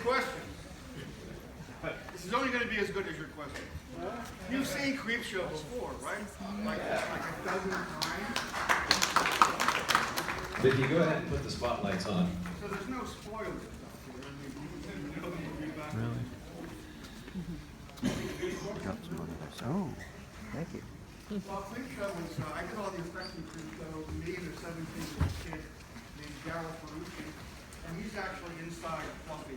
questions? This is only going to be as good as your questions. You've seen Creepshow before, right? Like a dozen times. Vicki, go ahead and put the spotlights on. So there's no spoilers stuff here. I mean, you know, Really? Got some money there. Oh, thank you. Well, Creepshow was, I did all the effects in Creepshow, me and the 17-year-old kid named Daryl Ferrucci, and he's actually inside Fluffy.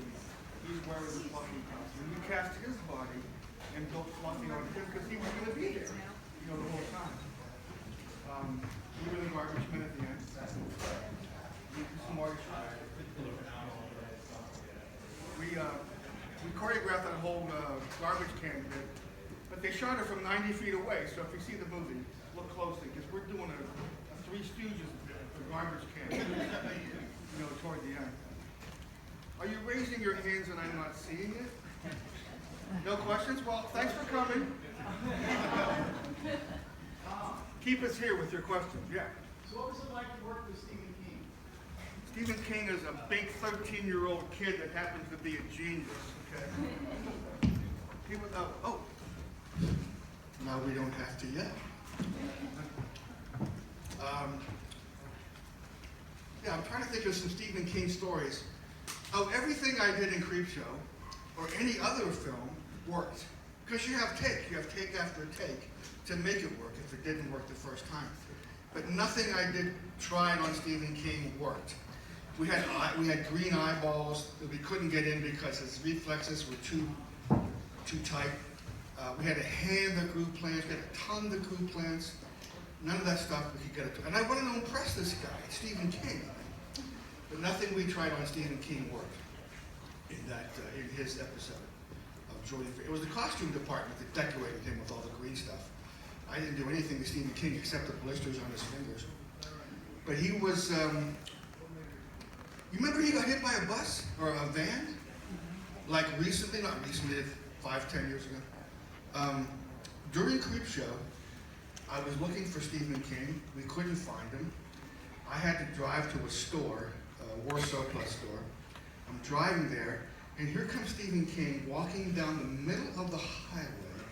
He's wearing the Fluffy costume. We cast his body and built Fluffy on him because he was going to be there, you know, the whole time. We were the garbage men at the end. We choreographed that whole garbage can bit, but they shot it from 90 feet away. So if you see the movie, look closely because we're doing a Three Stooges garbage can, you know, toward the end. Are you raising your hands and I'm not seeing it? No questions? Well, thanks for coming. Keep us here with your questions. Yeah. So what was it like to work with Stephen King? Stephen King is a big 13-year-old kid that happens to be a genius. Okay. He was, oh. Now we don't have to yet. Yeah, I'm trying to think of some Stephen King stories. Oh, everything I did in Creepshow or any other film worked. Because you have take after take to make it work if it didn't work the first time. But nothing I did trying on Stephen King worked. We had green eyeballs that we couldn't get in because his reflexes were too tight. We had a hand that grew plants. We had a tongue that grew plants. None of that stuff we could get it to. And I wanted to impress this guy, Stephen King. But nothing we tried on Stephen King worked in his episode of Jordan. It was the costume department that decorated him with all the green stuff. I didn't do anything to Stephen King except the blisters on his fingers. But he was, you remember he got hit by a bus or a van? Like recently, not recently, 5-10 years ago. During Creepshow, I was looking for Stephen King. We couldn't find him. I had to drive to a store, a war surplus store. I'm driving there, and here comes Stephen King walking down the middle of the highway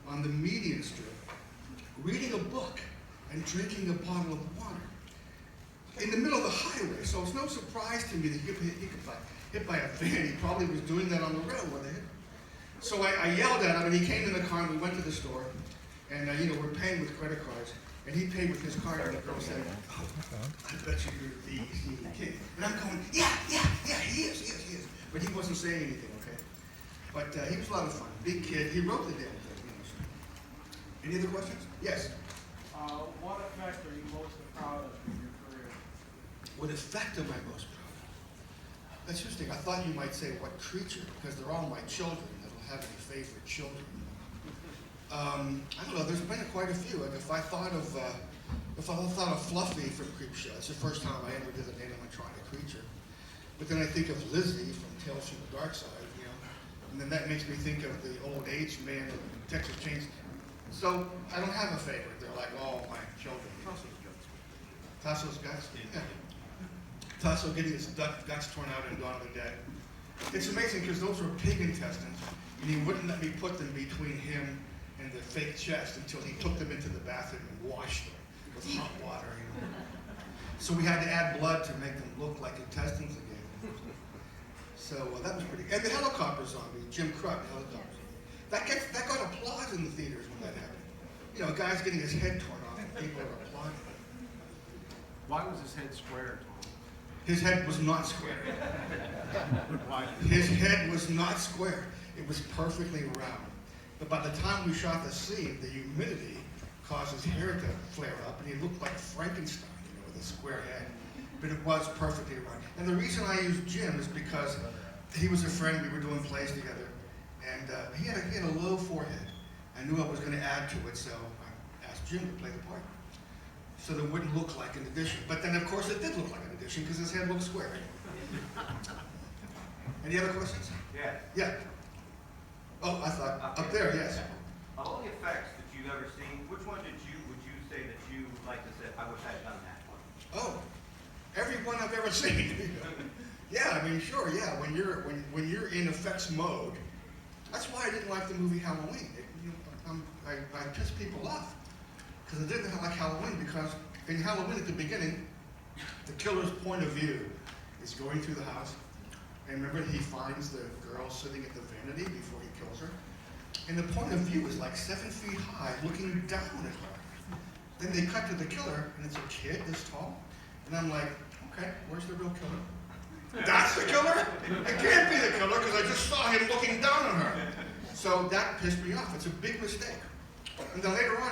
on the median strip, reading a book and drinking a bottle of water in the middle of the highway. So it's no surprise to me that he got hit by a van. He probably was doing that on the railroad. So I yelled at him, and he came in the car, and we went to the store, and we're paying with credit cards, and he paid with his card, and the girl said, "Oh, I bet you're the Stephen King." And I'm going, yeah, he is. But he wasn't saying anything, okay? But he was a lot of fun. Big kid. He wrote the damn thing. Any other questions? Yes. What effect are you most proud of in your career? What effect am I most proud of? That's interesting. I thought you might say what creature, because they're all my children. I don't have any favorite children. I don't know. There's been quite a few. Like if I thought of Fluffy from Creepshow, it's the first time I ever did an animatronic creature. But then I think of Lizzie from Tales from the Dark Side, and then that makes me think of the old age man in Texas Chainsaw. So I don't have a favorite. They're like all my children. Tasso's guts. Yeah. Tasso getting his guts torn out in Dawn of the Dead. It's amazing because those were pig intestines, and he wouldn't let me put them between him and the fake chest until he took them into the bathroom and washed them with hot water. So we had to add blood to make them look like intestines again. So that was pretty good. And the helicopter zombie, Jim Krug, helicopter. That got applause in the theaters when that happened. A guy's getting his head torn off and people are applauding. Why was his head square? His head was not square. His head was not square. It was perfectly round. But by the time we shot the scene, the humidity caused his hair to flare up, and he looked like Frankenstein, with a square head. But it was perfectly round. And the reason I used Jim is because he was a friend. We were doing plays together, and he had a low forehead. I knew I was going to add to it, so I asked Jim to play the part, so that it wouldn't look like an addition. But then, of course, it did look like an addition because his head looked square. Any other questions? Yeah. Yeah. Oh, I thought up there, yes. Of all the effects that you've ever seen, which one would you say that you like to say, I wish I'd done that one? Oh, every one I've ever seen. Yeah, I mean, sure, yeah. When you're in effects mode, that's why I didn't like the movie Halloween. I pissed people off because I didn't like Halloween because in Halloween at the beginning, the killer's point of view is going through the house, and remember he finds the girl sitting at the vanity before he kills her, and the point of view is like 7 feet high, looking down at her. Then they cut to the killer, and it's a kid this tall, and I'm like, okay, where's the real killer? That's the killer? It can't be the killer because I just saw him looking down on her. So that pissed me off. It's a big mistake. And then later on,